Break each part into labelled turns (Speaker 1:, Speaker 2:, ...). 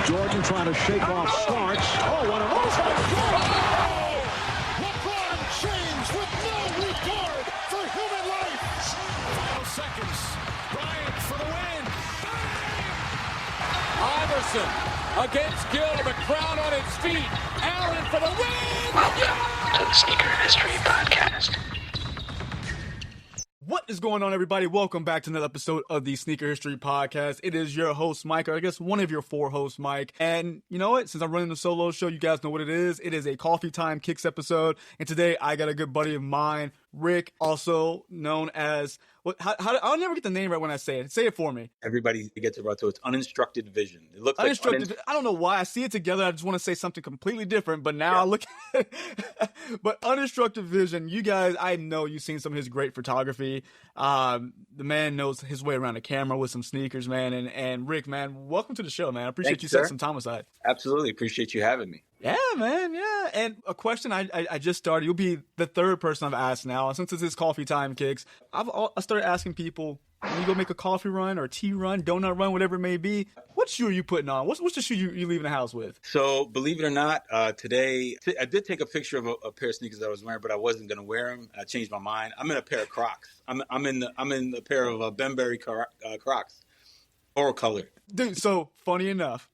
Speaker 1: Jordan trying to shake off Starks. Oh, what a move.
Speaker 2: LeBron James with no regard for human life.
Speaker 3: Final seconds. Bryant for the win. Iverson against Gill. The crowd on its feet. Allen for the win.
Speaker 4: Welcome to the Sneaker History Podcast.
Speaker 5: What is going on, everybody? Welcome back to another episode of the Sneaker History Podcast. It is your host, Mike, or I guess one of your four hosts, Mike. And you know what? Since I'm running the solo show, you guys know what it is. It is a Coffee Time Kicks episode. And today I got a good buddy of mine, Rick, also known as, I'll never get the name right when I say it. Say it for me.
Speaker 6: Everybody gets it right, so it's UninstructedVision. It looks like
Speaker 5: I don't know why I see it together. I just want to say something completely different, but now I look at it. But UninstructedVision, you guys, I know you've seen some of his great photography. The man knows his way around a camera with some sneakers, man. And Rick, man, welcome to the show, man. I appreciate you setting some time aside.
Speaker 6: Absolutely. Appreciate you having me.
Speaker 5: Yeah, man. Yeah. And a question I just started. You'll be the third person I've asked now. Since this is Coffee Time Kicks, I started asking people, when you go make a coffee run or a tea run, donut run, whatever it may be, what shoe are you putting on? What's the shoe you leaving the house with?
Speaker 6: So, believe it or not, today, I did take a picture of a pair of sneakers that I was wearing, but I wasn't going to wear them. I changed my mind. I'm in a pair of Crocs. I'm in a pair of Benberry Crocs, oral color.
Speaker 5: Dude, so funny enough,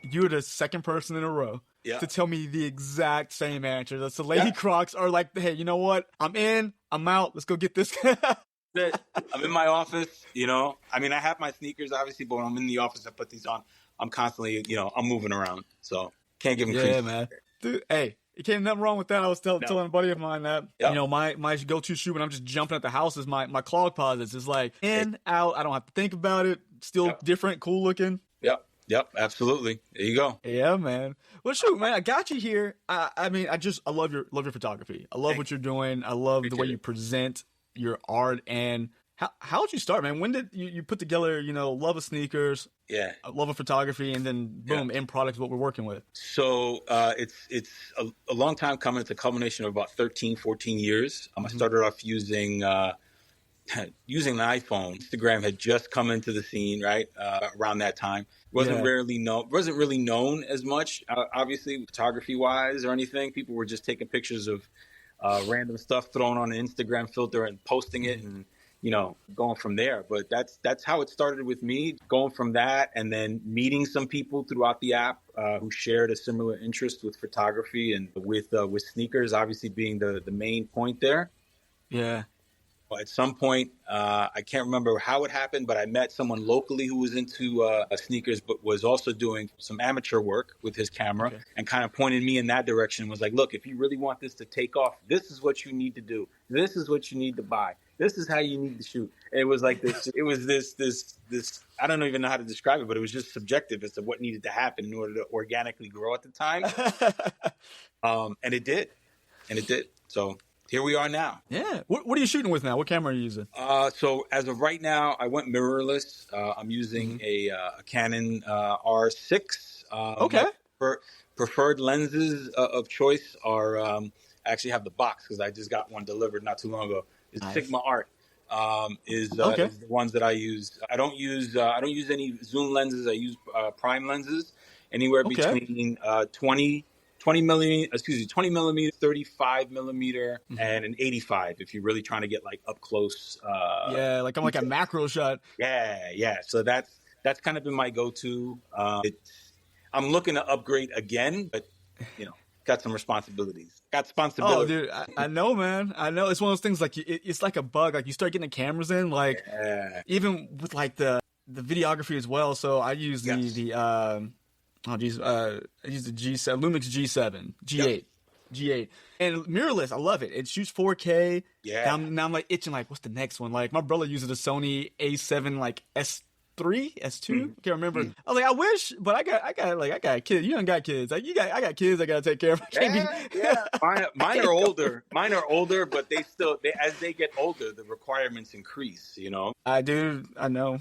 Speaker 5: you're the second person in a row to tell me the exact same answer. The Lady Crocs are like, hey, you know what? I'm in, I'm out. Let's go get this.
Speaker 6: I'm in my office, you know. I mean, I have my sneakers, obviously, but when I'm in the office, I put these on. I'm constantly, I'm moving around. So can't give them credit.
Speaker 5: Yeah, man. Dude, hey, it can't nothing wrong with that. I was telling a buddy of mine that, my go-to shoe when I'm just jumping at the house is my clog posits. It's like in, out. I don't have to think about it. Still different, cool looking.
Speaker 6: Yep, absolutely. There you go.
Speaker 5: Yeah, man. Well, shoot, man, I got you here. I love your photography. I love what you're doing. I love the way you present your art. And how'd you start, man? When did you put together, love of sneakers, love of photography, and then boom, end product is what we're working with?
Speaker 6: So it's a long time coming. It's a culmination of about 13, 14 years. I started off using an iPhone. Instagram had just come into the scene, right? Around that time. Wasn't really known as much, obviously, photography wise or anything. People were just taking pictures of random stuff, throwing on an Instagram filter and posting it and, going from there. But that's how it started with me, going from that and then meeting some people throughout the app who shared a similar interest with photography and with sneakers, obviously being the main point there.
Speaker 5: Yeah.
Speaker 6: At some point, I can't remember how it happened, but I met someone locally who was into sneakers, but was also doing some amateur work with his camera and kind of pointed me in that direction. Was like, look, if you really want this to take off, this is what you need to do. This is what you need to buy. This is how you need to shoot. And it was like this. It was this. I don't even know how to describe it, but it was just subjective as to what needed to happen in order to organically grow at the time. And it did. So here we are now.
Speaker 5: Yeah. What are you shooting with now? What camera are you using?
Speaker 6: So as of right now, I went mirrorless. I'm using a Canon R6.
Speaker 5: Okay.
Speaker 6: Preferred lenses of choice are I actually have the box because I just got one delivered not too long ago. It's nice. Sigma Art is the ones that I use. I don't use any zoom lenses. I use prime lenses, anywhere between 20 millimeter, 35 millimeter, and an 85 if you're really trying to get like up close.
Speaker 5: Like I'm like a macro shot.
Speaker 6: Yeah. So that's kind of been my go-to. I'm looking to upgrade again, but got some responsibilities.
Speaker 5: Oh, dude, I know, man. I know. It's one of those things like it's like a bug. Like you start getting the cameras in, like even with like the videography as well. So I use I use the G7 Lumix G7 G8. G8 and mirrorless. I love it. It shoots 4K.
Speaker 6: Yeah.
Speaker 5: Now I'm like itching. Like, what's the next one? Like my brother uses a Sony A7 like S3, S2. I can't remember. I was like, I wish, but I got kids. You don't got kids. Like I got kids. I gotta take care of.
Speaker 6: Mine are older. Mine are older, but as they get older, the requirements increase.
Speaker 5: I do. I know.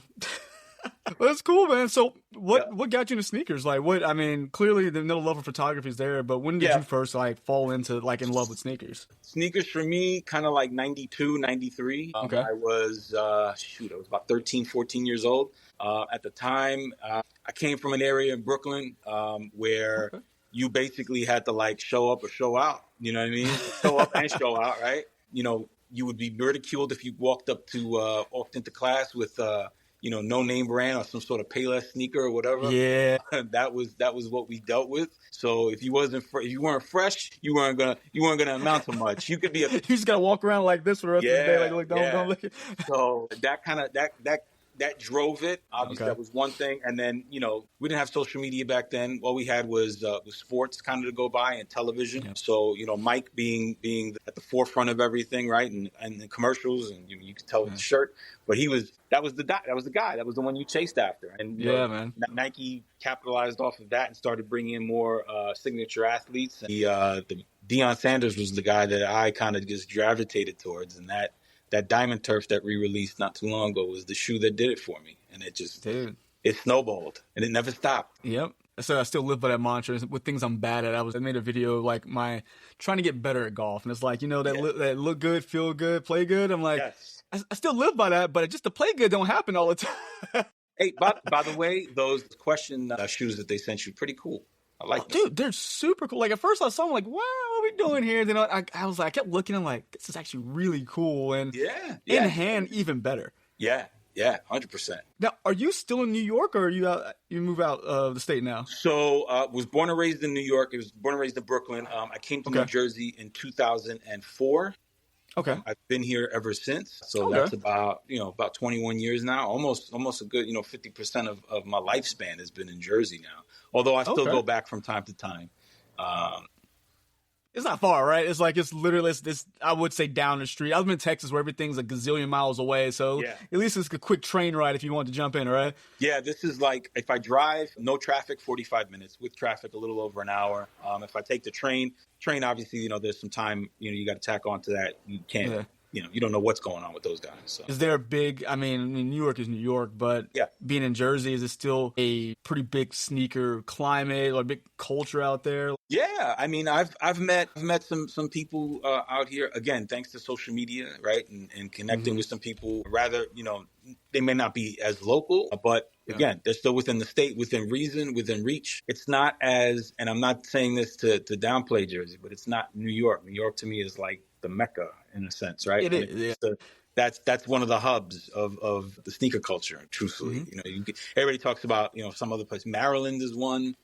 Speaker 5: Well, that's cool, man. So what got you into sneakers? Like what, I mean, clearly the love of photography is there, but when did you first like fall into like in love with sneakers?
Speaker 6: Sneakers for me, kind of like 92, 93.
Speaker 5: Okay.
Speaker 6: I was, I was about 13, 14 years old. At the time, I came from an area in Brooklyn where you basically had to like show up or show out. You know what I mean? Show up and show out, right? You know, you would be ridiculed if you walked into class with, no name brand or some sort of Payless sneaker or whatever.
Speaker 5: Yeah,
Speaker 6: that was what we dealt with. So if you weren't fresh, you weren't gonna amount to much. You could be
Speaker 5: you just gotta walk around like this for the rest of the day, like don't look.
Speaker 6: So that drove it. Obviously, that was one thing. And then, we didn't have social media back then. All we had was sports kind of to go by and television. Yeah. So, Mike being at the forefront of everything, right? And the commercials, and you could tell with the shirt. But that was the guy. That was the one you chased after. And
Speaker 5: man.
Speaker 6: Nike capitalized off of that and started bringing in more signature athletes. And the Deion Sanders was the guy that I kind of just gravitated towards, and that Diamond Turf that we released not too long ago was the shoe that did it for me. And it just, it snowballed and it never stopped.
Speaker 5: Yep. So I still live by that mantra. With things I'm bad at, I made a video of like trying to get better at golf. And it's like, that look good, feel good, play good. I'm like, I still live by that, but just the play good don't happen all the time.
Speaker 6: Hey, by the way, those question shoes that they sent you, pretty cool. I like them.
Speaker 5: Dude, they're super cool. Like at first I saw them like, what are we doing here? Then I was like, I kept looking, I'm like, this is actually really cool. And in hand, even better.
Speaker 6: Yeah, 100%.
Speaker 5: Now, are you still in New York or are you move out of the state now?
Speaker 6: So was born and raised in New York. I was born and raised in Brooklyn. I came to New Jersey in 2004.
Speaker 5: Okay.
Speaker 6: I've been here ever since. So that's about 21 years now. Almost a good, 50% of my lifespan has been in Jersey now. Although I still go back from time to time.
Speaker 5: It's not far, right? It's like, it's literally this, I would say down the street. I was in Texas where everything's a gazillion miles away. So at least it's a quick train ride if you want to jump in, right? Yeah,
Speaker 6: this is like, if I drive, no traffic, 45 minutes. With traffic, a little over an hour. If I take the train obviously, there's some time, you got to tack onto that. You can't, you don't know what's going on with those guys. So.
Speaker 5: Is there a big, I mean, New York is New York, but being in Jersey, is it still a pretty big sneaker climate or a big culture out there?
Speaker 6: Yeah, I mean, I've met some people out here, again, thanks to social media, right? And connecting with some people, rather, they may not be as local, but again, they're still within the state, within reason, within reach. It's not as, and I'm not saying this to downplay Jersey, but it's not New York. New York to me is like the Mecca in a sense, right?
Speaker 5: It is.
Speaker 6: That's one of the hubs of the sneaker culture, truthfully. Everybody talks about, some other place. Maryland is one.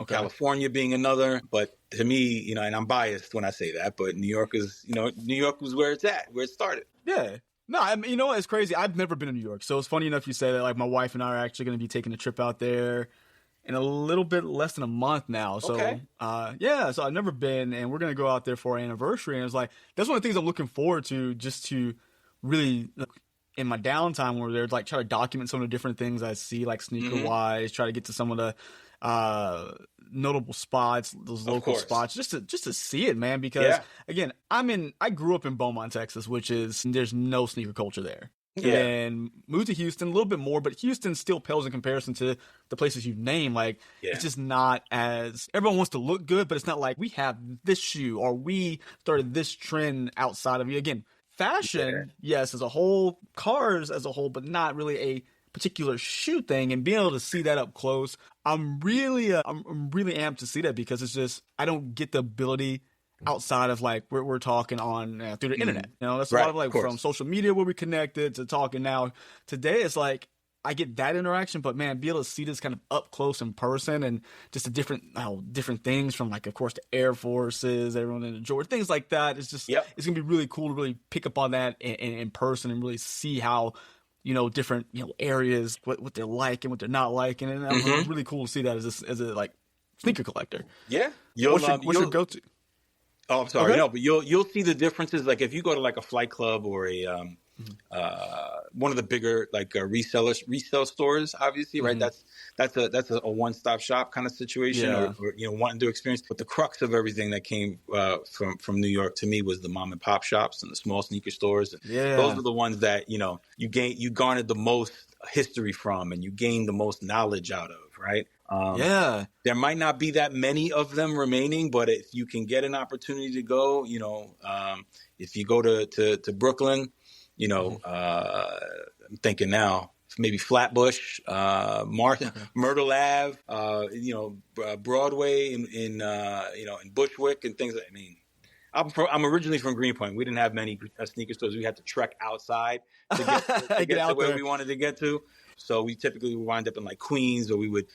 Speaker 6: California being another, but to me, and I'm biased when I say that, but New York is, New York was where it's at, where it started.
Speaker 5: Yeah. No, I mean, it's crazy. I've never been to New York, so it's funny enough you say that. Like, my wife and I are actually going to be taking a trip out there in a little bit less than a month now. So, so I've never been, and we're going to go out there for our anniversary. And it's like, that's one of the things I'm looking forward to, just to really, in my downtime, where they're like, try to document some of the different things I see, like sneaker wise, try to get to some of the notable spots, those local spots, just to see it, man. Because again, I grew up in Beaumont, Texas, there's no sneaker culture there. And moved to Houston a little bit more, but Houston still pales in comparison to the places you name. Like, it's just not as, everyone wants to look good, but it's not like we have this shoe or we started this trend outside of you. Again, fashion, yes, as a whole, cars as a whole, but not really a particular shoe thing. And being able to see that up close, I'm really amped to see that, because it's just, I don't get the ability outside of like we're talking on through the internet. That's a lot of like from social media where we connected to talking now. Today it's like I get that interaction, but man, be able to see this kind of up close in person, and just the different things from, like, of course, the Air Forces, everyone in the Jordan, things like that. It's just it's gonna be really cool to really pick up on that in person and really see how different areas, what they're like and what they're not like, and it's really cool to see that as a like sneaker collector.
Speaker 6: Yeah,
Speaker 5: what's your go-to?
Speaker 6: Oh, I'm sorry. Okay. No, but you'll see the differences. Like if you go to like a Flight Club or a one of the bigger like resell stores, obviously, right? That's a one-stop shop kind of situation, or wanting to experience. But the crux of everything that came from New York to me was the mom and pop shops and the small sneaker stores. And those are the ones that you garnered the most history from, and you gained the most knowledge out of, right? There might not be that many of them remaining, but if you can get an opportunity to go, if you go to Brooklyn, I'm thinking now maybe Flatbush, Myrtle Ave, Broadway in Bushwick and things. I mean, I'm originally from Greenpoint. We didn't have many sneaker stores. We had to trek outside to get to where we wanted to get to. So we typically would wind up in like Queens, or we would,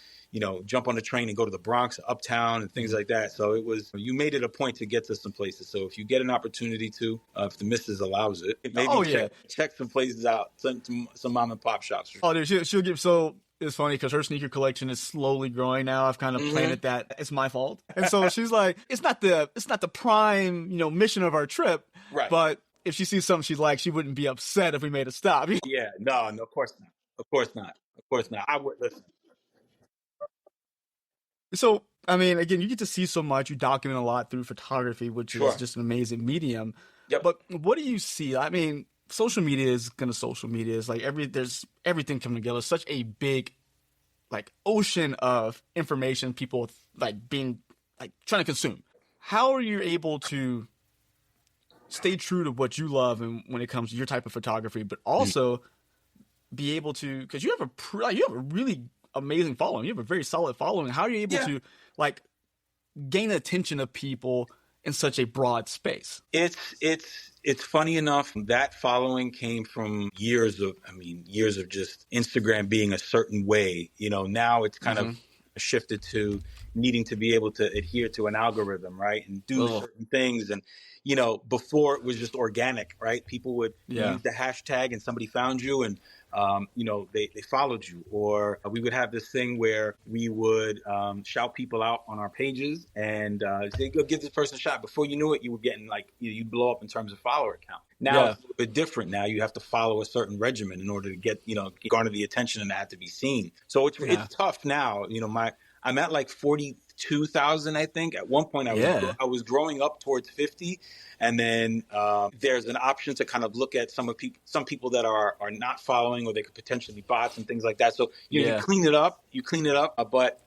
Speaker 6: jump on the train and go to the Bronx, Uptown, and things like that. So you made it a point to get to some places. So if you get an opportunity to, if the missus allows it, maybe check some places out, some mom and pop shops.
Speaker 5: Oh, dude, she'll give. So it's funny because her sneaker collection is slowly growing now. I've kind of planted that it's my fault, and so she's like, it's not the prime mission of our trip,
Speaker 6: right?
Speaker 5: But if she sees something she's like, she wouldn't be upset if we made a stop.
Speaker 6: Yeah, no, of course not. Of course not. I would listen.
Speaker 5: So, I mean, again, you get to see so much. You document a lot through photography, which is just an amazing medium.
Speaker 6: Yep.
Speaker 5: But what do you see? I mean, social media is going to social media. It's like there's everything coming together. Such a big, like, ocean of information people, like, being, like, trying to consume. How are you able to stay true to what you love and when it comes to your type of photography, but also be able to, because you have a really amazing following. You have a very solid following. How are you able to like gain the attention of people in such a broad space?
Speaker 6: It's funny enough, that following came from years of just Instagram being a certain way. Now it's kind of shifted to needing to be able to adhere to an algorithm, right? And do certain things. And, before it was just organic, right? People would use the hashtag and somebody found you and, they followed you. Or we would have this thing where we would shout people out on our pages and say, go give this person a shot. Before you knew it, you were getting like, you'd blow up in terms of follower count. Now it's a little bit different. Now you have to follow a certain regimen in order to get, garner the attention and have to be seen. So it's tough now. I'm at like 42,000, I think. At one point, I was growing up towards 50, and then there's an option to kind of look at some people that are not following, or they could potentially be bots and things like that. So you clean it up. But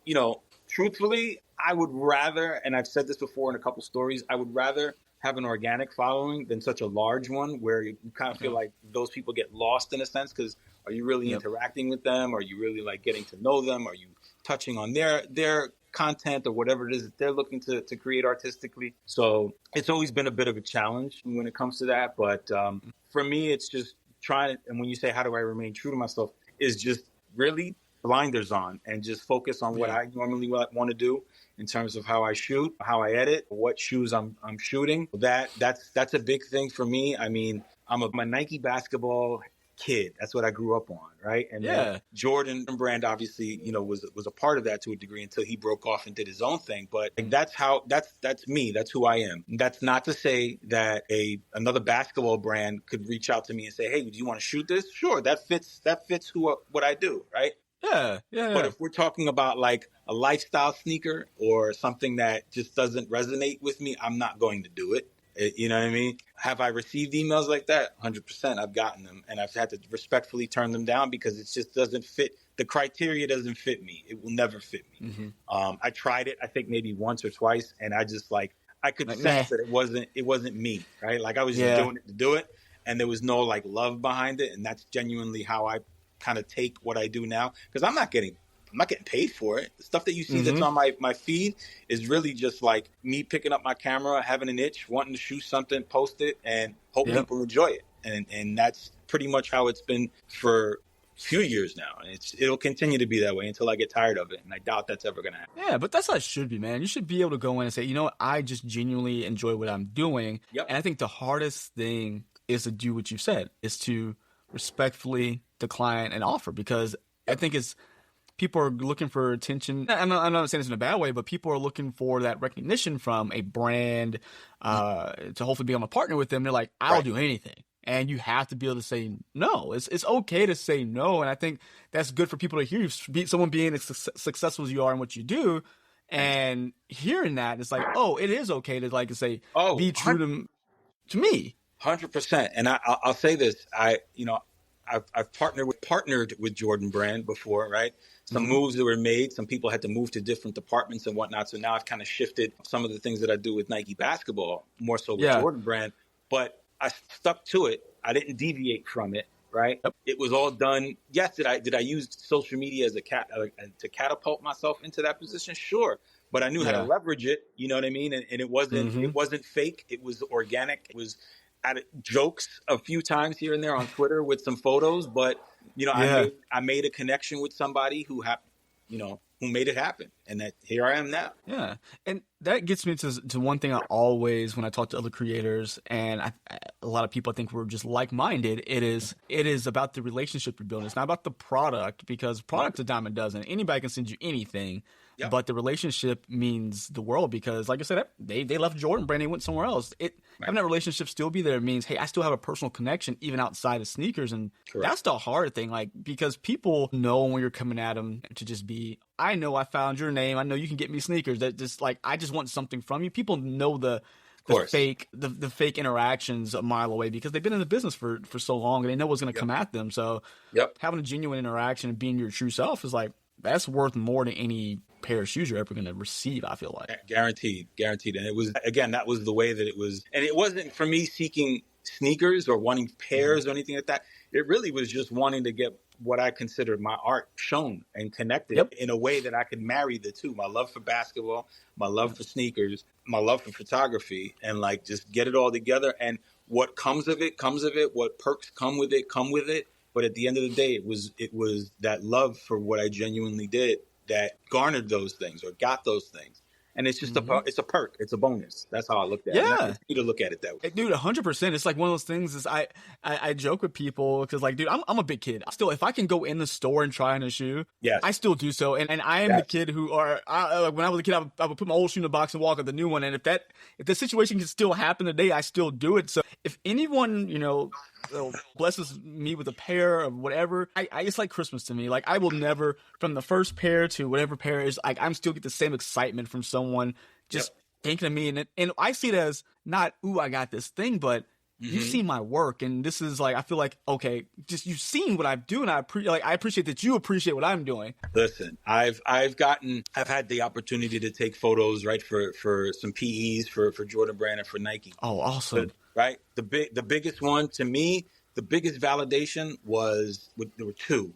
Speaker 6: truthfully, I would rather, and I've said this before in a couple stories, I would rather have an organic following than such a large one where you kind of feel like those people get lost in a sense, because are you really interacting with them? Are you really like getting to know them? Are you touching on their content or whatever it is that they're looking to create artistically? So it's always been a bit of a challenge when it comes to that. But for me, it's just trying, and when you say, how do I remain true to myself, is just really blinders on and just focus on what I normally want to do in terms of how I shoot, how I edit, what shoes I'm shooting. That's a big thing for me. I mean, I'm a Nike basketball kid. That's what I grew up on, right? And then Jordan brand obviously, was a part of that to a degree until he broke off and did his own thing. But that's me. That's who I am. That's not to say that another basketball brand could reach out to me and say, "Hey, do you want to shoot this?" Sure, that fits what I do, right?
Speaker 5: Yeah.
Speaker 6: But if we're talking about like a lifestyle sneaker or something that just doesn't resonate with me, I'm not going to do it. You know what I mean? Have I received emails like that? 100%. I've gotten them, and I've had to respectfully turn them down because it just doesn't fit. The criteria doesn't fit me. It will never fit me. I tried it, I think maybe once or twice, and I just I could sense that it wasn't me, right? Like I was just doing it to do it, and there was no like love behind it, and that's genuinely how I kind of take what I do now, because I'm not getting paid for it. The stuff that you see that's on my feed is really just like me picking up my camera, having an itch, wanting to shoot something, post it, and hope people enjoy it. And that's pretty much how it's been for a few years now. And it'll continue to be that way until I get tired of it. And I doubt that's ever going to happen.
Speaker 5: Yeah, but that's how it should be, man. You should be able to go in and say, you know what, I just genuinely enjoy what I'm doing.
Speaker 6: Yep.
Speaker 5: And I think the hardest thing is to do what you said, is to respectfully decline an offer, because I think people are looking for attention. I'm not saying this in a bad way, but people are looking for that recognition from a brand to hopefully be able to partner with them. They're like, I'll do anything. And you have to be able to say no. It's okay to say no. And I think that's good for people to hear. Someone being as successful as you are in what you do, and hearing that, it's like, oh, it is okay to like say, be true to me.
Speaker 6: 100%. And I'll say this. I've partnered with Jordan Brand before, right? Some moves that were made. Some people had to move to different departments and whatnot. So now I've kind of shifted some of the things that I do with Nike basketball more so with Jordan Brand. But I stuck to it. I didn't deviate from it, right? Yep. It was all done. Yes, did I use social media as to catapult myself into that position? Sure, but I knew how to leverage it. You know what I mean? And it wasn't fake. It was organic. It was jokes a few times here and there on Twitter with some photos, but I made a connection with somebody who made it happen, and that here I am now.
Speaker 5: Yeah, and that gets me to one thing I always, when I talk to other creators, and a lot of people I think we're just like-minded, it is about the relationship you're building. It's not about the product, because product's a dime a dozen. Anybody can send you anything, but the relationship means the world, because like I said, they left Jordan Brand, they went somewhere else. Having that relationship still be there means, hey, I still have a personal connection even outside of sneakers, and that's the hard thing, like, because people know when you're coming at them to just be, I know I found your name, I know you can get me sneakers, that just like, I just want something from you. People know the fake interactions a mile away, because they've been in the business for so long, and they know what's going to come at them. So having a genuine interaction and being your true self is like, that's worth more than any pair of shoes you're ever going to receive, I feel like.
Speaker 6: Guaranteed. And it was, again, that was the way that it was. And it wasn't for me seeking sneakers or wanting pairs or anything like that. It really was just wanting to get what I considered my art shown and connected in a way that I could marry the two. My love for basketball, my love for sneakers, my love for photography, and like just get it all together. And what comes of it, comes of it. What perks come with it. But at the end of the day, it was that love for what I genuinely did that garnered those things or got those things. And it's just it's a perk. It's a bonus. That's how I looked at it. And you to look at it that way.
Speaker 5: Dude, 100%. It's like one of those things is I joke with people because, like, dude, I'm a big kid. Still, if I can go in the store and try on a shoe, I still do so. And I am the kid who when I was a kid, I would put my old shoe in the box and walk with the new one. And if the situation can still happen today, I still do it. So if anyone, blesses me with a pair of whatever, it's like Christmas to me. Like, I will never, from the first pair to whatever pair is, like, I'm still get the same excitement from someone just thinking of me. And I see it as not, ooh, I got this thing, but you've seen my work. And this is like, I feel like, okay, just you've seen what I do. And I appreciate that you appreciate what I'm doing.
Speaker 6: Listen, I've had the opportunity to take photos, right, for some PEs for Jordan Brand and for Nike.
Speaker 5: Oh, awesome.
Speaker 6: Right. The biggest one to me, the biggest validation there were two,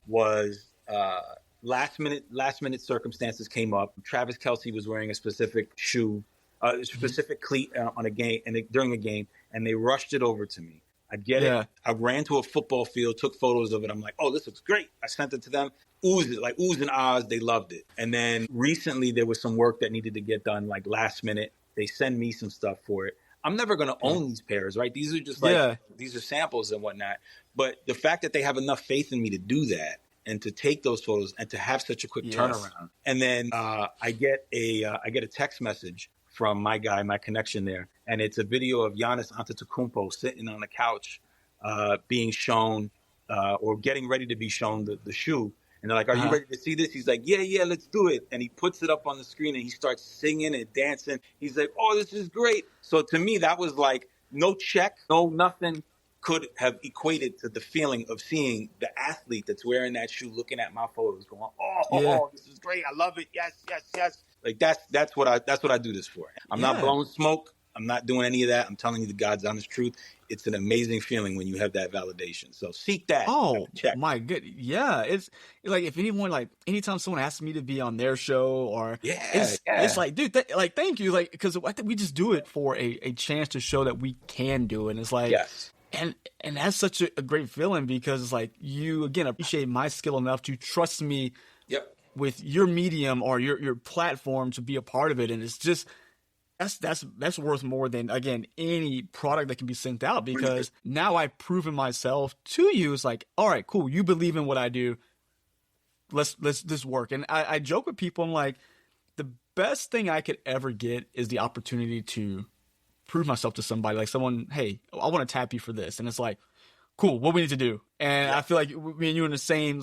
Speaker 6: last minute circumstances came up. Travis Kelce was wearing a specific shoe, a specific cleat on a game, during a game, and they rushed it over to me. I get it. I ran to a football field, took photos of it. I'm like, oh, this looks great. I sent it to them. Oohs and ahs. They loved it. And then recently there was some work that needed to get done, like last minute. They send me some stuff for it. I'm never going to own these pairs, right? These are just these are samples and whatnot. But the fact that they have enough faith in me to do that and to take those photos and to have such a quick turnaround. And then I get a text message from my guy, my connection there. And it's a video of Giannis Antetokounmpo sitting on the couch being shown or getting ready to be shown the shoe. And they're like, are you ready to see this? He's like, yeah, let's do it. And he puts it up on the screen and he starts singing and dancing. He's like, oh, this is great. So to me, that was like no check, no nothing could have equated to the feeling of seeing the athlete that's wearing that shoe, looking at my photos going, oh, this is great. I love it. Yes. Like that's what I do this for. I'm not blowing smoke. I'm not doing any of that. I'm telling you the God's honest truth. It's an amazing feeling when you have that validation. So seek that.
Speaker 5: Oh, my good. Yeah. It's like, if anyone, like, anytime someone asks me to be on their show or it's like, dude, thank you. Like, because I think we just do it for a chance to show that we can do it. And it's like, and that's such a great feeling because it's like, you, again, appreciate my skill enough to trust me with your medium or your platform to be a part of it. And it's just, that's worth more than, again, any product that can be sent out, because now I've proven myself to you. It's like, all right, cool. You believe in what I do. Let's this work. And I joke with people. I'm like, the best thing I could ever get is the opportunity to prove myself to somebody, like someone, hey, I want to tap you for this. And it's like, cool, what we need to do. And I feel like me and you in the same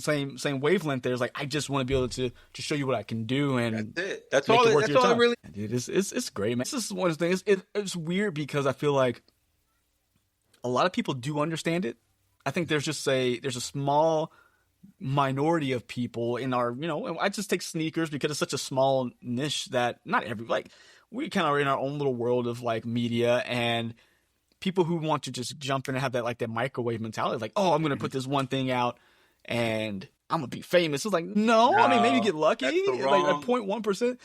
Speaker 5: wavelength there. It's like, I just want to be able to show you what I can do. And
Speaker 6: that's it. That's all it really.
Speaker 5: Dude, it's great, man. This is one of the things. It's weird because I feel like a lot of people do understand it. I think there's a small minority of people in our, I just take sneakers because it's such a small niche that not we kind of are in our own little world of like media, and people who want to just jump in and have that microwave mentality, like, oh, I'm going to put this one thing out and I'm going to be famous. It's like, no, I mean, maybe get lucky, like at 0.1%.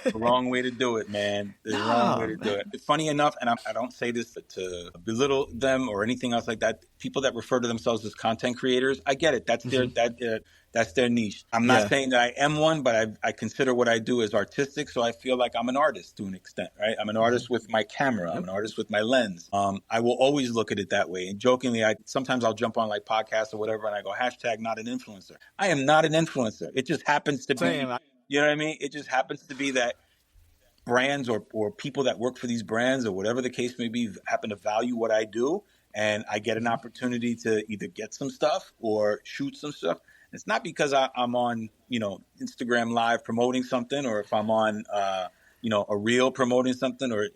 Speaker 6: The wrong way to do it, man. The wrong way to do it. Funny enough, and I don't say this to belittle them or anything else like that. People that refer to themselves as content creators, I get it. That's that's their niche. I'm not saying that I am one, but I consider what I do as artistic. So I feel like I'm an artist to an extent, right? I'm an artist with my camera. I'm an artist with my lens. I will always look at it that way. And jokingly, sometimes I'll jump on like podcasts or whatever, and I go, #not an influencer. I am not an influencer. It just happens to be, you know what I mean? It just happens to be that brands or people that work for these brands or whatever the case may be happen to value what I do. And I get an opportunity to either get some stuff or shoot some stuff. It's not because I'm on, Instagram Live promoting something, or if I'm on, a reel promoting something,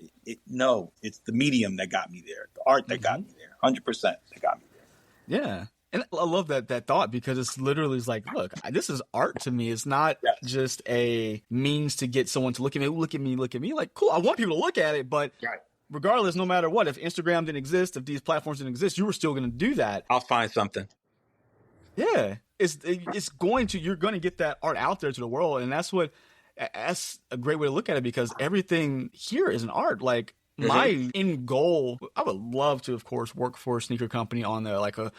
Speaker 6: no, it's the medium that got me there, the art that got me there, 100% that got me there.
Speaker 5: Yeah. And I love that thought, because it's literally like, look, this is art to me. It's not just a means to get someone to look at me. Look at me. Like, cool, I want people to look at it, but regardless, no matter what, if Instagram didn't exist, if these platforms didn't exist, you were still going to do that.
Speaker 6: I'll find something.
Speaker 5: Yeah. You're going to get that art out there to the world. And that's a great way to look at it, because everything here is an art. Like, my end goal, I would love to, of course, work for a sneaker company on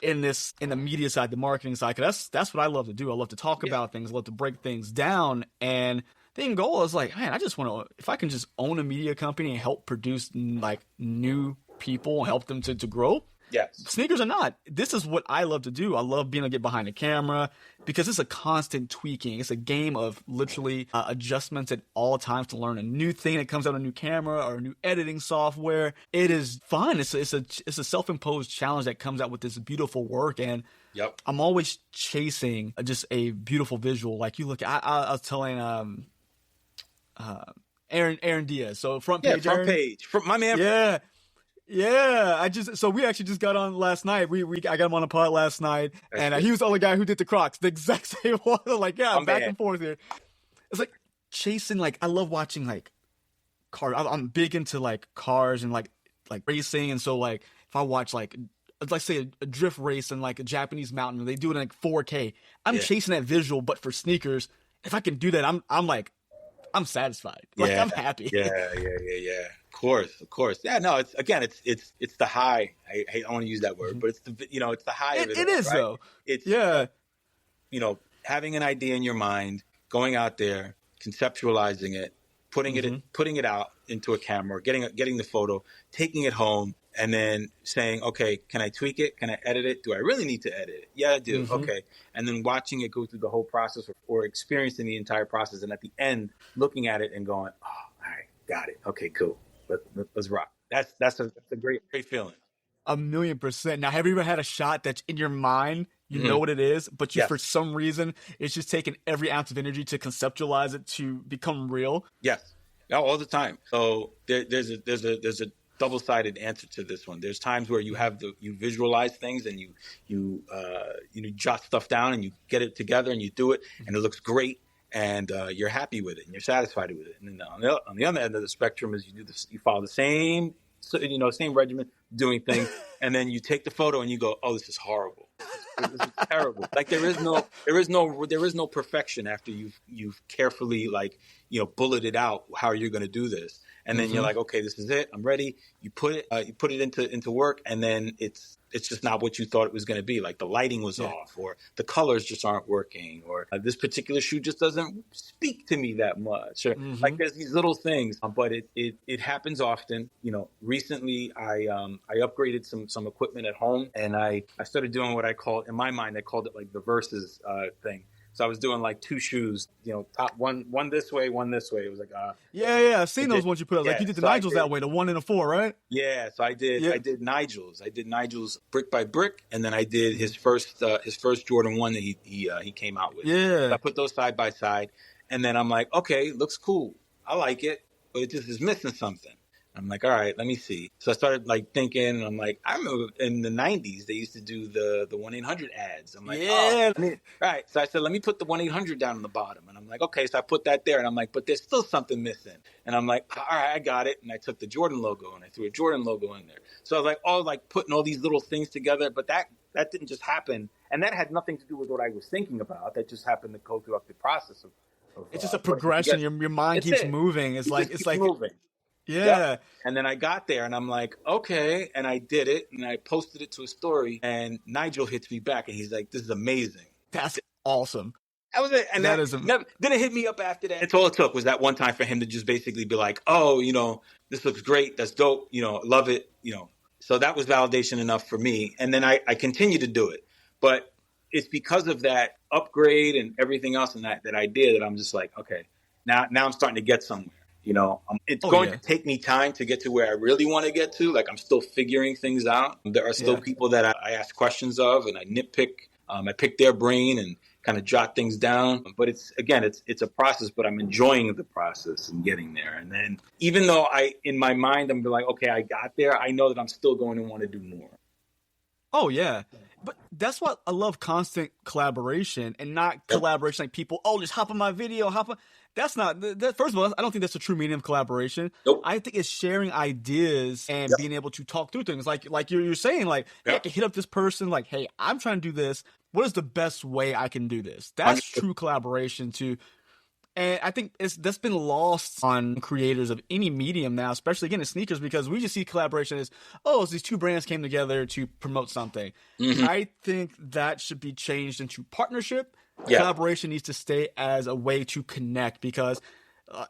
Speaker 5: in the media side, the marketing side. 'Cause that's what I love to do. I love to talk about things. I love to break things down. And the end goal is like, man, I just want to, if I can just own a media company and help produce like new people and help them to grow.
Speaker 6: Yes.
Speaker 5: Sneakers or not, this is what I love to do. I love being able to get behind the camera, because it's a constant tweaking. It's a game of literally adjustments at all times to learn a new thing that comes out, a new camera or a new editing software. It is fun. It's a self-imposed challenge that comes out with this beautiful work. And I'm always chasing just a beautiful visual. Like, you look, I was telling Aaron Diaz. So front page.
Speaker 6: My man.
Speaker 5: Yeah, we actually just got on last night. I got him on a pod last night, and he was the only guy who did the Crocs, the exact same one. Like, back and forth here. It's like chasing. Like, I love watching like cars. I'm big into like cars and like racing, and so like if I watch like say a drift race in like a Japanese mountain, and they do it in like 4K, I'm chasing that visual. But for sneakers, if I can do that, I'm satisfied. Like, I'm happy.
Speaker 6: Yeah. Of course. Yeah, no, it's the high. I don't want to use that word, but it's it's the high of it.
Speaker 5: It is, right? Though.
Speaker 6: It's, having an idea in your mind, going out there, conceptualizing it, putting it out into a camera, getting the photo, taking it home, and then saying, okay, can I tweak it? Can I edit it? Do I really need to edit it? Yeah, I do. Okay. And then watching it go through the whole process, or experiencing the entire process. And at the end, looking at it and going, oh, all right, got it. Okay, cool. Let's rock. That's a great feeling.
Speaker 5: 1,000,000%. Now, have you ever had a shot that's in your mind? You know what it is, but for some reason, it's just taking every ounce of energy to conceptualize it to become real?
Speaker 6: Yes. All the time. So there's a double-sided answer to this one. There's times where you visualize things, and you jot stuff down, and you get it together, and you do it, and it looks great, and you're happy with it, and you're satisfied with it. And then on the other end of the spectrum is you follow the same regimen, doing things, and then you take the photo and you go, oh, this is horrible. This is terrible. Like, there is no perfection after you've carefully bulleted out how you're going to do this. And then you're like, okay, this is it. I'm ready. You put it into work, and then it's just not what you thought it was going to be. Like, the lighting was off, or the colors just aren't working, or this particular shoe just doesn't speak to me that much. Or, like, there's these little things, but it happens often. Recently I upgraded some equipment at home, and I started doing what I call, in my mind, I called it like the versus thing. So I was doing like 2 shoes, top one this way, one this way. It was like,
Speaker 5: yeah. I've seen those ones you put up. Like
Speaker 6: yeah,
Speaker 5: you did the
Speaker 6: so I
Speaker 5: Nigels
Speaker 6: did-
Speaker 5: that way, the 1 and a 4, right?
Speaker 6: yeah. So I did Nigel's. I did Nigel's brick by brick, and then I did his first Jordan 1 that he came out with.
Speaker 5: Yeah.
Speaker 6: So I put those side by side, and then I'm like, okay, looks cool. I like it, but it just is missing something. I'm like, all right, let me see. So I started like thinking, and I'm like, I remember in the 90s, they used to do the 1-800 ads. I'm like,
Speaker 5: Yeah.
Speaker 6: right. So I said, let me put the 1-800 down on the bottom. And I'm like, okay, so I put that there. And I'm like, but there's still something missing. And I'm like, all right, I got it. And I took the Jordan logo and I threw a Jordan logo in there. So I was like, putting all these little things together. But that didn't just happen. And that had nothing to do with what I was thinking about. That just happened to go through the process of
Speaker 5: it's just a progression. Your mind keeps moving. It's like
Speaker 6: moving.
Speaker 5: Yeah.
Speaker 6: Yep. And then I got there and I'm like, okay. And I did it and I posted it to a story and Nigel hits me back and he's like, this is amazing.
Speaker 5: That's awesome.
Speaker 6: That was it. And didn't hit me up after that. It's all it took was that one time for him to just basically be like, oh, this looks great. That's dope. Love it. So that was validation enough for me. And then I continue to do it. But it's because of that upgrade and everything else and that I did that I'm just like, okay, now I'm starting to get somewhere. It's going to take me time to get to where I really want to get to. Like I'm still figuring things out. There are still people that I ask questions of and I nitpick. I pick their brain and kind of jot things down. But it's a process, but I'm enjoying the process and getting there. And then even though in my mind, I'm like, okay, I got there. I know that I'm still going to want to do more.
Speaker 5: Oh, yeah. But that's what I love, constant collaboration and not collaboration like people, just hop on my video, That's not, first of all, I don't think that's the true meaning of collaboration.
Speaker 6: Nope.
Speaker 5: I think it's sharing ideas and being able to talk through things. Like you're saying, like, hey, I can hit up this person, like, hey, I'm trying to do this. What is the best way I can do this? That's true collaboration too. And I think that's been lost on creators of any medium now, especially again in sneakers, because we just see collaboration as, it's these two brands came together to promote something. Mm-hmm. I think that should be changed into partnership. Yeah. Collaboration needs to stay as a way to connect because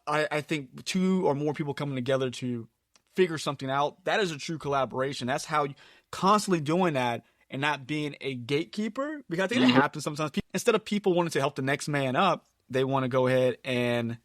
Speaker 5: I think 2 or more people coming together to figure something out, that is a true collaboration. That's how you constantly doing that and not being a gatekeeper, because I think it happens sometimes. Instead of people wanting to help the next man up, they want to go ahead and,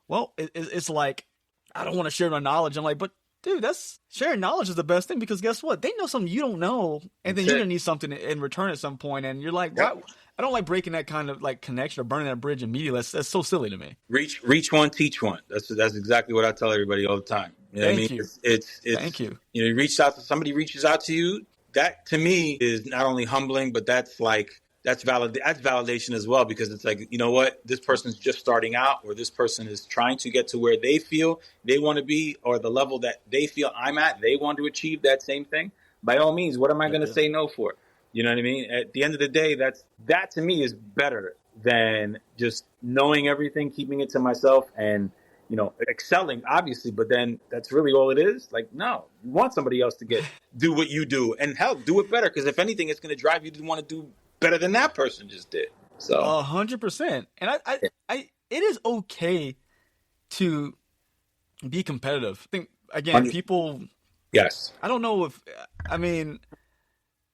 Speaker 5: it's like, I don't want to share my knowledge. I'm like, but dude, sharing knowledge is the best thing because guess what? They know something you don't know, and then you're going to need something in return at some point, and you're like, what? I don't like breaking that kind of like connection or burning that bridge immediately. That's so silly to me.
Speaker 6: Reach one, teach one. That's exactly what I tell everybody all the time.
Speaker 5: Thank you.
Speaker 6: It's
Speaker 5: Thank you.
Speaker 6: You somebody reaches out to you. That to me is not only humbling, but that's validation as well, because it's like, you know what, this person's just starting out, or this person is trying to get to where they feel they want to be, or the level that they feel I'm at, they want to achieve that same thing. By all means, what am I going to say no for? You know what I mean? At the end of the day, that to me is better than just knowing everything, keeping it to myself, and excelling, obviously, but then that's really all it is. Like, no, you want somebody else to do what you do, and hell, do it better, because if anything, it's going to drive you to want to do better than that person just did. So
Speaker 5: 100%. And I it is okay to be competitive. I think again, people.
Speaker 6: Yes.
Speaker 5: I don't know if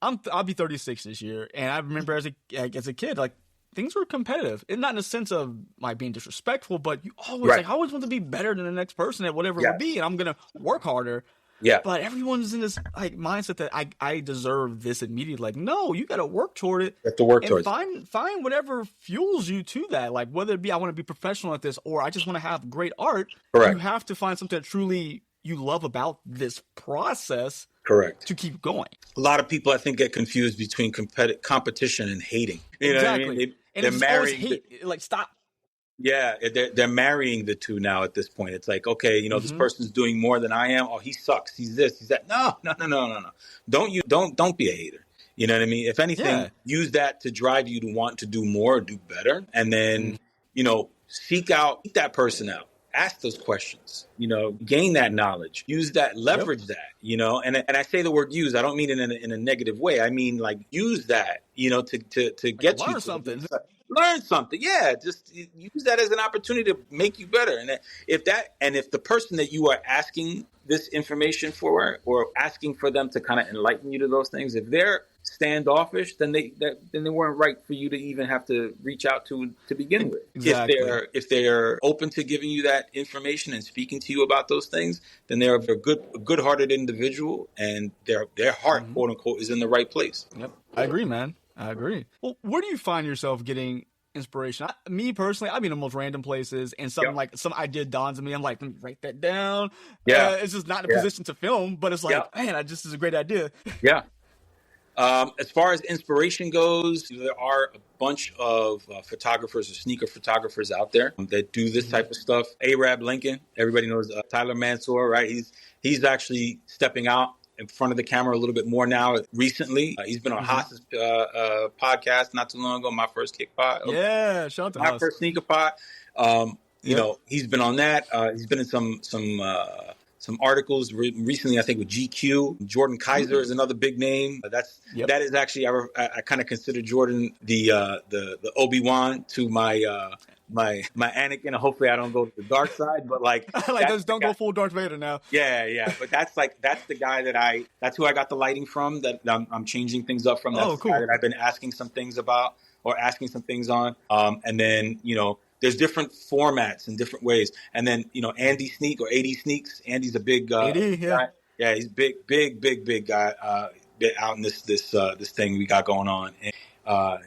Speaker 5: I'll be 36 this year, and I remember as a kid, like things were competitive. And not in the sense of like being disrespectful, but you always I always want to be better than the next person at whatever it would be, and I'm gonna work harder. Yeah. But everyone's in this like mindset that I deserve this immediately. Like, no, you got to work toward it.
Speaker 6: You have to work towards
Speaker 5: it. Find whatever fuels you to that. Like whether it be I want to be professional at this or I just want to have great art. Correct. You have to find something that truly you love about this process.
Speaker 6: Correct.
Speaker 5: To keep going.
Speaker 6: A lot of people, I think, get confused between competition and hating. You
Speaker 5: exactly.
Speaker 6: know what I mean?
Speaker 5: They're marrying. Hate. Like, stop.
Speaker 6: Yeah, they're marrying the two now at this point. It's like, okay, this person's doing more than I am. Oh, he sucks. He's this. He's that. No. Don't be a hater. You know what I mean? If anything, use that to drive you to want to do more, do better, and then seek that person out. Ask those questions, gain that knowledge, use that, leverage that, and I say the word use, I don't mean it in a negative way. I mean, like, use that, to get you
Speaker 5: something.
Speaker 6: learn something. Yeah, just use that as an opportunity to make you better. And if the person that you are asking this information for, or asking for them to kind of enlighten you to those things, if they're standoffish, then they weren't right for you to even have to reach out to begin with.
Speaker 5: Exactly.
Speaker 6: If they're open to giving you that information and speaking to you about those things, then they're a good-hearted individual, and their heart, quote unquote, is in the right place.
Speaker 5: Yep, I agree, man. I agree. Well, where do you find yourself getting inspiration? Me personally, I be in the most random places, and something like some idea dawns on me. I'm like, let me write that down.
Speaker 6: Yeah,
Speaker 5: it's just not in a position to film, but it's like, man, this is a great idea.
Speaker 6: Yeah. As far as inspiration goes, there are a bunch of photographers or sneaker photographers out there that do this type of stuff. Arab Lincoln, everybody knows Tyler Mansour, right? He's actually stepping out in front of the camera a little bit more now recently. He's been on Haas's podcast not too long ago, My First Kick Pod.
Speaker 5: Yeah, shout out to
Speaker 6: My
Speaker 5: Haas.
Speaker 6: First Sneaker Pod. You know, he's been on that. He's been in some articles recently, I think, with GQ. Jordan Kaiser is another big name. That is actually, I kind of consider Jordan the Obi-Wan to my Anakin. Hopefully I don't go to the dark side, but like
Speaker 5: don't go full Darth Vader now.
Speaker 6: Yeah. But that's the guy that's who I got the lighting from, that I'm changing things up from. That's the guy that I've been asking some things about, or asking some things on. And then, you know, there's different formats and different ways. And then, you know, Andy Sneak or AD Sneaks. Andy's a big guy. Yeah, he's big guy out in this thing we got going on. And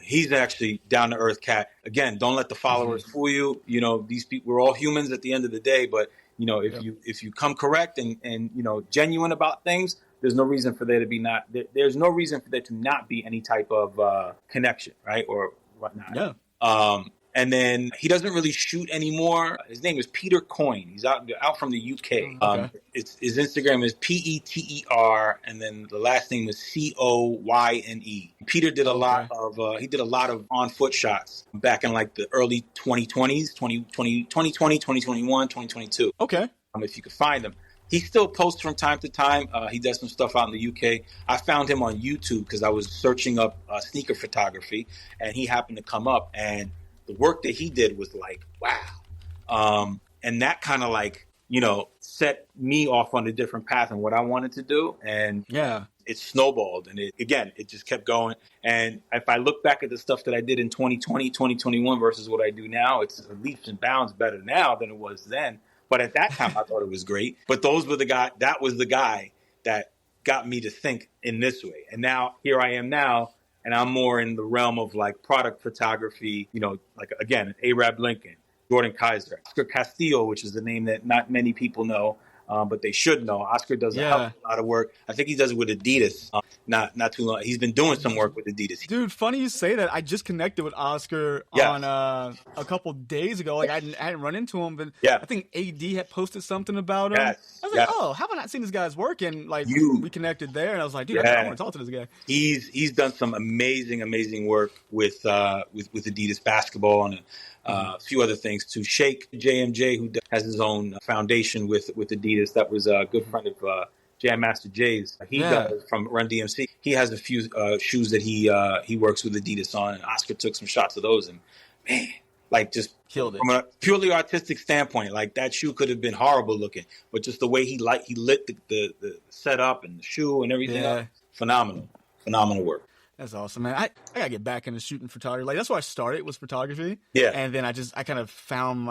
Speaker 6: he's actually down to earth cat. Again, don't let the followers fool you. You know, these people, we're all humans at the end of the day. But you know, if you come correct and you know, genuine about things, there's no reason for there to be there's no reason for there to not be any type of connection, right, or whatnot. Yeah. And then he doesn't really shoot anymore. His name is Peter Coyne. He's out from the UK. His Instagram is PETER, and then the last name is COYNE. Peter did a lot of on foot shots back in like the early 2020s, 2020, 2021, 2022.
Speaker 5: Okay.
Speaker 6: If you could find him. He still posts from time to time. He does some stuff out in the UK. I found him on YouTube because I was searching up sneaker photography, and he happened to come up, and the work that he did was like, wow. And that kind of like, you know, set me off on a different path and what I wanted to do. And it snowballed, and it just kept going. And if I look back at the stuff that I did in 2020, 2021 versus what I do now, it's leaps and bounds better now than it was then. But at that time, I thought it was great. But that was the guy that got me to think in this way. And now here I am now. And I'm more in the realm of like product photography, you know, like again, Arab Lincoln, Jordan Kaiser, Oscar Castillo, which is a name that not many people know, but they should know. Oscar does a hell of a lot of work. I think he does it with Adidas. Not too long. He's been doing some work with Adidas.
Speaker 5: Dude, funny you say that. I just connected with Oscar on a couple days ago. Like I hadn't run into him, but I think AD had posted something about him.
Speaker 6: Yes.
Speaker 5: I was like, oh, have I not seen this guy's work? And like we connected there, and I was like, dude, I want to talk to this guy.
Speaker 6: He's done some amazing work with Adidas basketball and a few other things too. Shake JMJ, who has his own foundation with Adidas, that was a good friend of Jam Master Jay's. He does from Run DMC. He has a few shoes that he works with Adidas on, and Oscar took some shots of those, and man, like just
Speaker 5: killed it.
Speaker 6: From a purely artistic standpoint, like that shoe could have been horrible looking, but just the way he lit the setup and the shoe and everything up, phenomenal work.
Speaker 5: That's awesome, man. I gotta get back into shooting photography. Like that's where I started, was photography.
Speaker 6: Yeah.
Speaker 5: And then I kind of found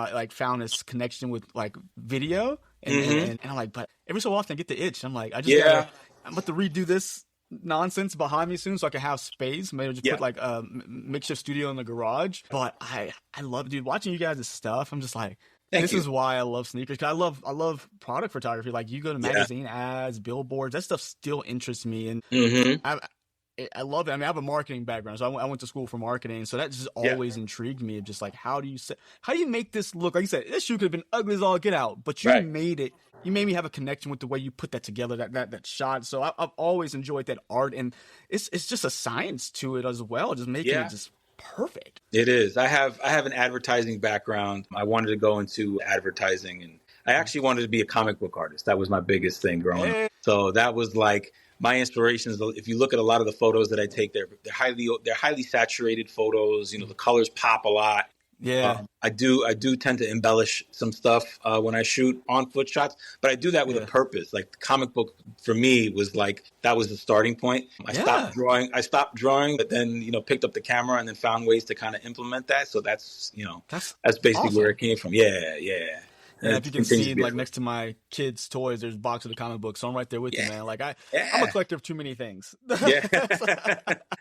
Speaker 5: this connection with like video, and I'm like, but every so often I get the itch. I'm like, I'm about to redo this nonsense behind me soon so I can have space. Maybe just put like a makeshift studio in the garage. But I love, dude, watching you guys' stuff. I'm just like, this is why I love sneakers. 'Cause I love product photography. Like you go to magazine ads, billboards, that stuff still interests me. And I love it. I mean, I have a marketing background, so I went to school for marketing. So that just always intrigued me. Of just like, how do you make this look? Like you said, this shoe could have been ugly as all get out, but you made it. You made me have a connection with the way you put that together, that shot. So I've always enjoyed that art, and it's just a science to it as well. Just making it just perfect.
Speaker 6: It is. I have an advertising background. I wanted to go into advertising, and I actually wanted to be a comic book artist. That was my biggest thing growing up. So that was like my inspirations, if you look at a lot of the photos that I take, they're highly saturated photos. You know, the colors pop a lot.
Speaker 5: Yeah.
Speaker 6: I do tend to embellish some stuff when I shoot on foot shots, but I do that with a purpose. Like the comic book for me was like, that was the starting point. I stopped drawing, but then, you know, picked up the camera and then found ways to kind of implement that. So that's basically awesome. Where it came from. Yeah.
Speaker 5: And if you can see, like next to my kids' toys, there's a box of the comic book. So I'm right there with you, man. Like I'm a collector of too many things.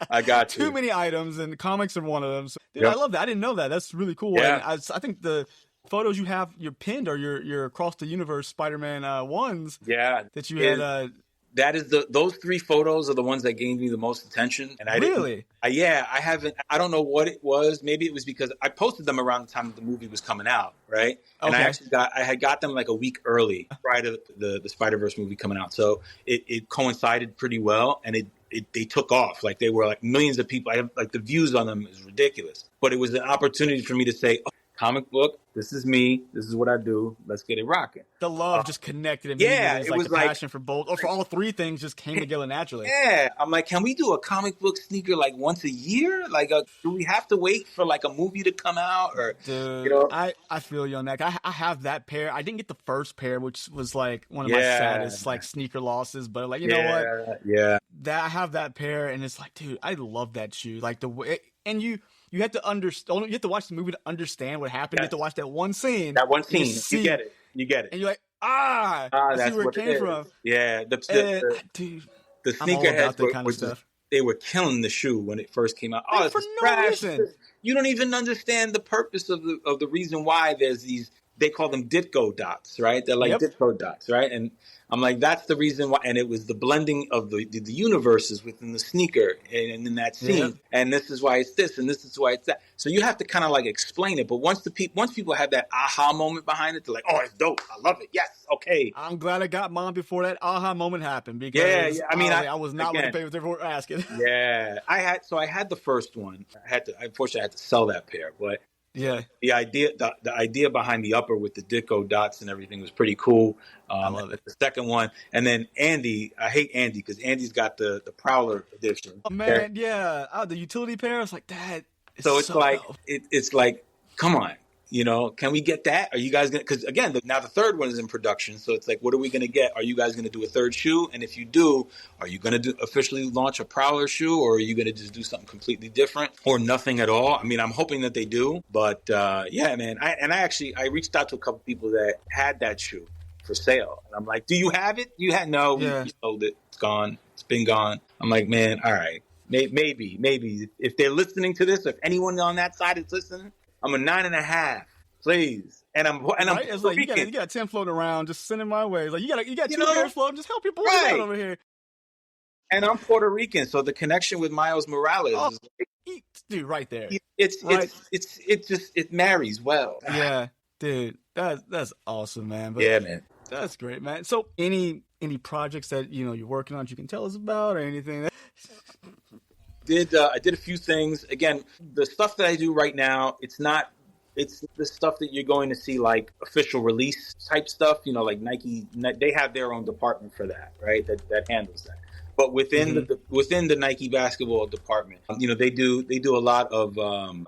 Speaker 6: I got you.
Speaker 5: Too many items, and comics are one of them. So, dude, I love that. I didn't know that. That's really cool.
Speaker 6: Yeah.
Speaker 5: And I think the photos you have, you're pinned, or your across the universe Spider-Man ones.
Speaker 6: Yeah,
Speaker 5: that you had.
Speaker 6: That is those 3 photos are the ones that gained me the most attention. And I don't know what it was. Maybe it was because I posted them around the time the movie was coming out, right? And I had got them like a week early prior to the Spider-Verse movie coming out. So it coincided pretty well, and they took off. Like they were like millions of people. I have like the views on them is ridiculous. But it was an opportunity for me to say, comic book, this is me, this is what I do, let's get it rocking.
Speaker 5: The love just connected immediately. Yeah, it was like passion for both, or for all 3 things just came together naturally.
Speaker 6: Yeah, I'm like, can we do a comic book sneaker like once a year? Like, do we have to wait for like a movie to come out? Or,
Speaker 5: dude, you know? I feel you on that. I have that pair. I didn't get the first pair, which was like one of my saddest like sneaker losses. But like, you know what?
Speaker 6: Yeah,
Speaker 5: I have that pair, and it's like, dude, I love that shoe. Like the way, and you have to understand. You have to watch the movie to understand what happened. Yes. You have to watch that one scene.
Speaker 6: You get it.
Speaker 5: And you're like, I see where it came from.
Speaker 6: Yeah, the sneakerheads they were killing the shoe when it first came out. Oh, it's no reason. You don't even understand the purpose of the reason why there's these. They call them Ditko dots, right? They're like Ditko dots, right? And I'm like, that's the reason why. And it was the blending of the universes within the sneaker and in that scene. Yep. And this is why it's this, and this is why it's that. So you have to kind of like explain it. But once people have that aha moment behind it, they're like, oh, it's dope. I love it. Yes. Okay.
Speaker 5: I'm glad I got mine before that aha moment happened, because
Speaker 6: I mean,
Speaker 5: I was not willing to pay what they were asking.
Speaker 6: Yeah. I had the first one. Unfortunately, I had to sell that pair, but.
Speaker 5: Yeah,
Speaker 6: the idea behind the upper with the Ditko dots and everything was pretty cool.
Speaker 5: I love it.
Speaker 6: The second one, and then Andy, I hate Andy because Andy's got the Prowler edition.
Speaker 5: Oh man, yeah, the utility pair. It's like that.
Speaker 6: So it's like it's like, come on, you know, can we get that? Are you guys gonna? Because again, now the third one is in production, so it's like, what are we gonna get? Are you guys gonna do a third shoe? And if you do, are you gonna officially launch a Prowler shoe, or are you gonna just do something completely different, or nothing at all? I mean, I'm hoping that they do, but yeah, man. I reached out to a couple people that had that shoe for sale, and I'm like, do you have it? No, we sold it. It's gone. It's been gone. I'm like, man, all right, maybe if they're listening to this, if anyone on that side is listening. I'm a 9.5, please. And I'm
Speaker 5: it's like you got 10 floating around, just send it my way. It's like you got 2 pairs floating, just help your boy out over here.
Speaker 6: And I'm Puerto Rican, so the connection with Miles Morales is like,
Speaker 5: dude, right there.
Speaker 6: It marries well.
Speaker 5: Yeah, dude, that's awesome, man. But
Speaker 6: yeah, man,
Speaker 5: that's great, man. So any projects that you're working on, you can tell us about, or anything?
Speaker 6: I did a few things. Again, the stuff that I do right now, it's the stuff that you're going to see like official release type stuff, like Nike, they have their own department for that, right? That handles that. But within the Nike basketball department, they do a lot of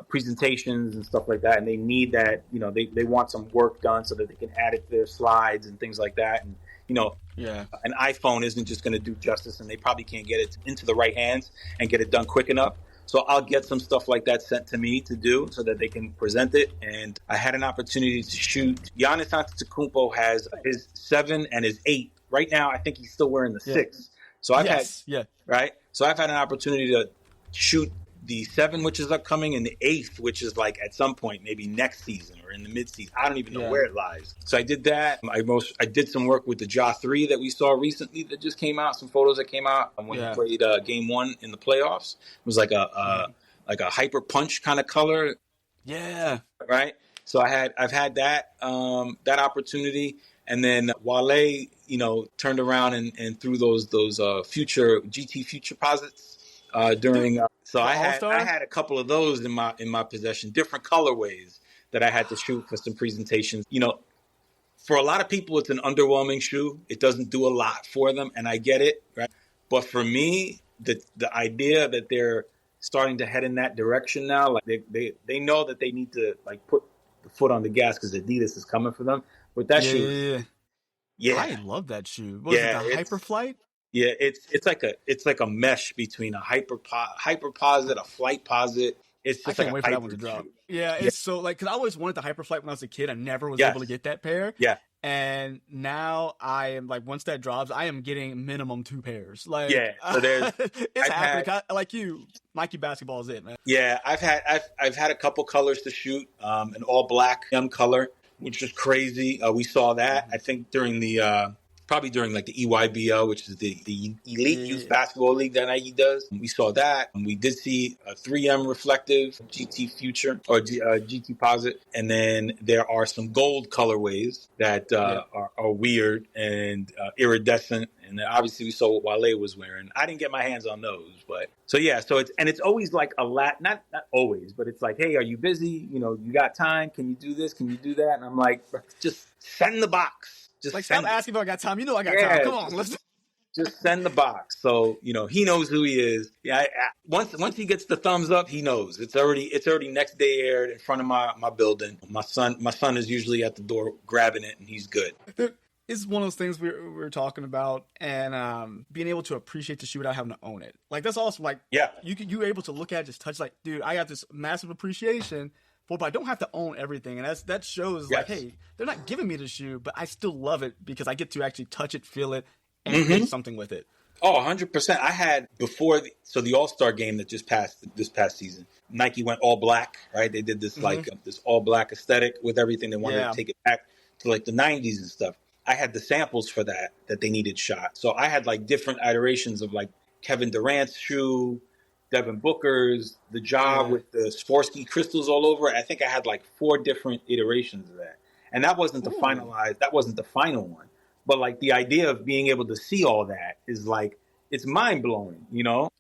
Speaker 6: presentations and stuff like that, and they need that, they want some work done so that they can add it to their slides and things like that. And an iPhone isn't just going to do justice, and they probably can't get it into the right hands and get it done quick enough. So I'll get some stuff like that sent to me to do so that they can present it. And I had an opportunity to shoot. Giannis Antetokounmpo has his 7 and his 8. Right now, I think he's still wearing the 6. So I've had an opportunity to shoot the 7, which is upcoming, and the 8th, which is like at some point, maybe next season or in the mid-season. I don't even know where it lies. So I did that. I did some work with the Ja 3 that we saw recently that just came out, some photos that came out when he played Game 1 in the playoffs. It was like a hyper punch kind of color.
Speaker 5: Yeah.
Speaker 6: Right? So I've had that opportunity. And then Wale, turned around and threw those future GT future posits during. So I had a couple of those in my possession, different colorways that I had to shoot for some presentations. For a lot of people, it's an underwhelming shoe. It doesn't do a lot for them, and I get it, right? But for me, the idea that they're starting to head in that direction now, like they know that they need to like put the foot on the gas because Adidas is coming for them. But that shoe,
Speaker 5: I love that shoe. Was it the Hyperflight?
Speaker 6: Yeah, it's like a mesh between a hyperposit, a flight posit. It's just
Speaker 5: I can't
Speaker 6: like
Speaker 5: wait for that one to drop. Yeah, it's so like because I always wanted the Hyperflight when I was a kid. I never was able to get that pair.
Speaker 6: Yeah.
Speaker 5: And now I am like, once that drops, I am getting minimum 2 pairs. Like,
Speaker 6: so there's
Speaker 5: it's happening. Like you, Nike basketball is it, man.
Speaker 6: Yeah, I've had a couple colors to shoot. An all black color, which was crazy. We saw that I think during the probably during like the EYBL, which is the Elite Youth Basketball League that Nike does. We saw that. And we did see a 3M reflective GT Future or GT Posit. And then there are some gold colorways that are weird and iridescent. And obviously we saw what Wale was wearing. I didn't get my hands on those, but so it's always like not always, but it's like, hey, are you busy? You know, you got time? Can you do this? Can you do that? And I'm like, just send the box. Just
Speaker 5: like, stop asking if I got time. You know I got time. Come on, let's
Speaker 6: just send the box. So he knows who he is. Yeah, once he gets the thumbs up, he knows it's already next day aired in front of my building. My son is usually at the door grabbing it, and he's good.
Speaker 5: It's one of those things we were talking about, and being able to appreciate the shoe without having to own it. Like that's also like you were able to look at it, just touch, like, dude, I got this massive appreciation. But I don't have to own everything, and that shows like, hey, they're not giving me the shoe, but I still love it because I get to actually touch it, feel it, and make something with it.
Speaker 6: Oh, 100%. I had before the All-Star game that just passed this past season. Nike went all black, right? They did this like this all black aesthetic with everything. They wanted to take it back to like the 90s and stuff. I had the samples for that they needed shot. So I had like different iterations of like Kevin Durant's shoe, Devin Booker's, the job with the Swarovski crystals all over it. I think I had like 4 different iterations of that. And that wasn't the final one. But like the idea of being able to see all that is like, it's mind blowing,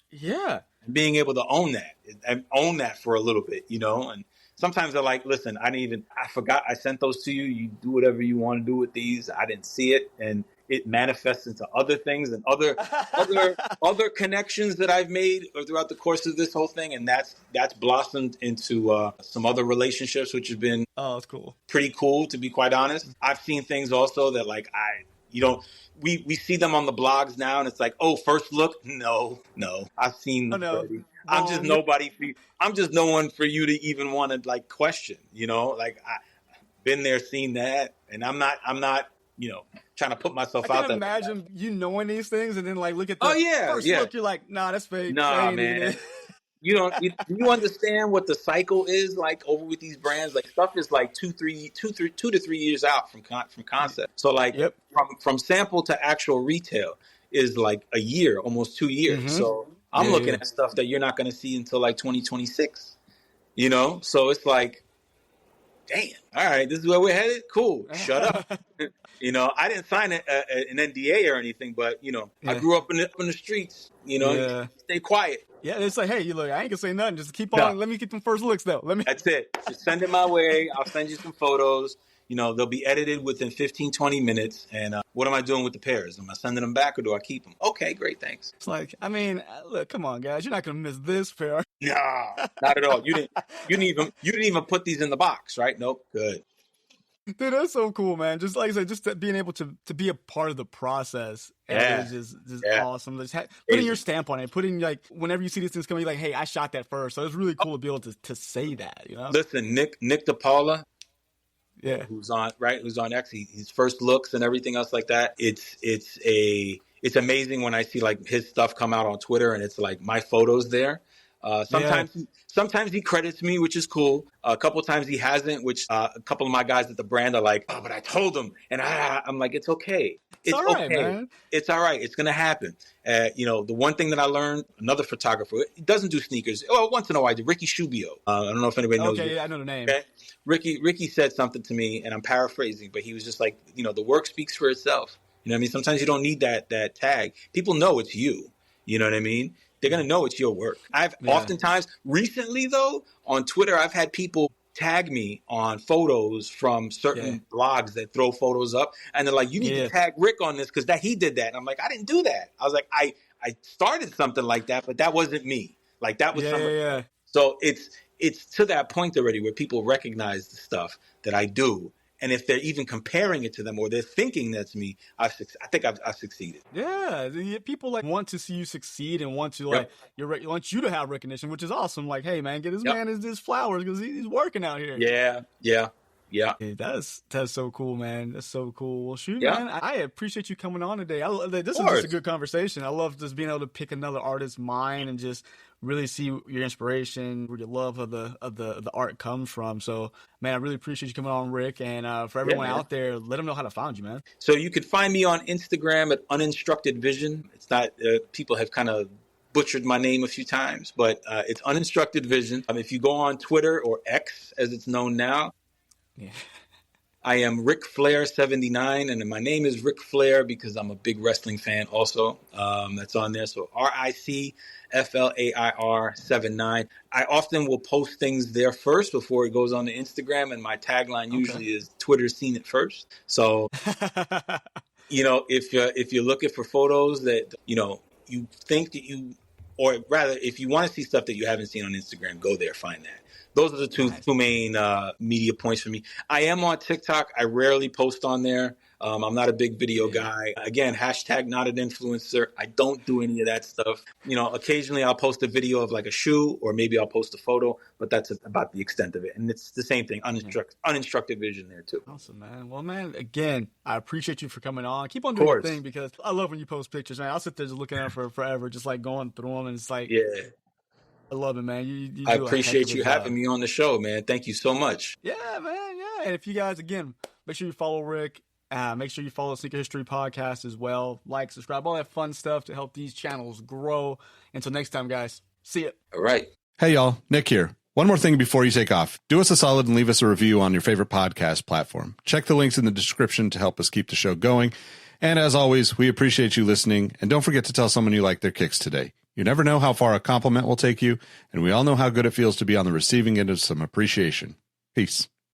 Speaker 5: Yeah.
Speaker 6: Being able to own that for a little bit, and sometimes they're like, listen, I forgot I sent those to you. You do whatever you want to do with these. I didn't see it. And it manifests into other things and other connections that I've made throughout the course of this whole thing, and that's blossomed into some other relationships, which have been
Speaker 5: that's cool,
Speaker 6: pretty cool, to be quite honest. I've seen things also that like we see them on the blogs now, and it's like, oh, first look, no, I've seen. Oh, no. I'm just nobody. I'm just no one for you to even want to like question. Like I've been there, seen that, and I'm not. Trying to put myself out there.
Speaker 5: I can imagine you knowing these things and then like look at the first look, you're like, nah, that's fake.
Speaker 6: Nah, man. You understand what the cycle is like over with these brands? Like stuff is like 2 to 3 years out from concept. So like from sample to actual retail is like a year, almost 2 years. So I'm looking at stuff that you're not going to see until like 2026. So it's like, damn, all right, this is where we're headed? Cool, shut up. I didn't sign an NDA or anything, but, I grew up in the streets, stay quiet.
Speaker 5: Yeah, it's like, hey, look, I ain't gonna say nothing. Just keep on. Let me get them first looks, though.
Speaker 6: That's it. Just send it my way. I'll send you some photos. They'll be edited within 15, 20 minutes. And what am I doing with the pairs? Am I sending them back or do I keep them? Okay, great, thanks.
Speaker 5: It's like, I mean, look, come on, guys. You're not going to miss this pair.
Speaker 6: Nah, not at all. You didn't even put these in the box, right? Nope. Good.
Speaker 5: Dude, that's so cool, man. Just like I said, just being able to be a part of the process is just awesome. Putting your stamp on it, putting like whenever you see these things coming, you're like, hey, I shot that first. So it's really cool to be able to say that,
Speaker 6: Listen, Nick DePaula,
Speaker 5: yeah,
Speaker 6: who's on X, his first looks and everything else like that. It's amazing when I see like his stuff come out on Twitter and it's like my photos there. Sometimes he credits me, which is cool. A couple of times he hasn't, which a couple of my guys at the brand are like, oh, but I told him. And I'm like, it's okay. It's
Speaker 5: all right,
Speaker 6: okay.
Speaker 5: Man.
Speaker 6: It's all right. It's going to happen. The one thing that I learned, another photographer, he doesn't do sneakers. Oh, once in a while I do. Ricky Shubio. I don't know if anybody knows.
Speaker 5: Okay, yeah, I know the name.
Speaker 6: Okay? Ricky said something to me, and I'm paraphrasing, but he was just like, the work speaks for itself. You know what I mean? Sometimes you don't need that tag. People know it's you. You know what I mean? They're going to know it's your work. Oftentimes, recently though, on Twitter, I've had people tag me on photos from certain blogs that throw photos up. And they're like, you need to tag Rick on this because he did that. And I'm like, I didn't do that. I was like, I started something like that, but that wasn't me. Like that was something.
Speaker 5: Yeah.
Speaker 6: So it's to that point already where people recognize the stuff that I do. And if they're even comparing it to them or they're thinking that's me, I think I've succeeded.
Speaker 5: Yeah, people like want to see you succeed and want to like want you to have recognition, which is awesome. Like, hey man, get this man his flowers because he's working out here.
Speaker 6: Yeah.
Speaker 5: Hey, that's so cool, man. That's so cool. Well, shoot,
Speaker 6: Yeah.
Speaker 5: man, I appreciate you coming on today. This is just a good conversation. I love just being able to pick another artist's mind and just really see your inspiration, where your love of the art comes from. So, man, I really appreciate you coming on, Rick. And for everyone out there, let them know how to find you, man.
Speaker 6: So you could find me on Instagram at UninstructedVision. It's not people have kind of butchered my name a few times, but it's UninstructedVision. If you go on Twitter or X, as it's known now. Yeah. I am Ric Flair 79, and my name is Ric Flair because I'm a big wrestling fan also. That's on there. So RICFLAIR 79. I often will post things there first before it goes on to Instagram, and my tagline usually is Twitter's seen it first. So, if you're looking for photos that, you think that or rather, if you want to see stuff that you haven't seen on Instagram, go there, find that. Those are the two main media points for me. I am on TikTok. I rarely post on there. I'm not a big video guy. Again, hashtag not an influencer. I don't do any of that stuff. Occasionally I'll post a video of like a shoe, or maybe I'll post a photo, but that's about the extent of it. And it's the same thing, uninstructed vision there too.
Speaker 5: Awesome, man. Well, man, again, I appreciate you for coming on. Keep on doing your thing because I love when you post pictures, man. I'll sit there just looking at it for forever, just like going through them. And it's like, I love it, man. You
Speaker 6: I appreciate you having me on the show, man. Thank you so much.
Speaker 5: Yeah, man. Yeah. And if you guys, again, make sure you follow Rick. Make sure you follow Sneaker History Podcast as well. Like, subscribe, all that fun stuff to help these channels grow. Until next time, guys. See ya.
Speaker 6: All right.
Speaker 7: Hey, y'all. Nick here. One more thing before you take off. Do us a solid and leave us a review on your favorite podcast platform. Check the links in the description to help us keep the show going. And as always, we appreciate you listening. And don't forget to tell someone you like their kicks today. You never know how far a compliment will take you, and we all know how good it feels to be on the receiving end of some appreciation. Peace.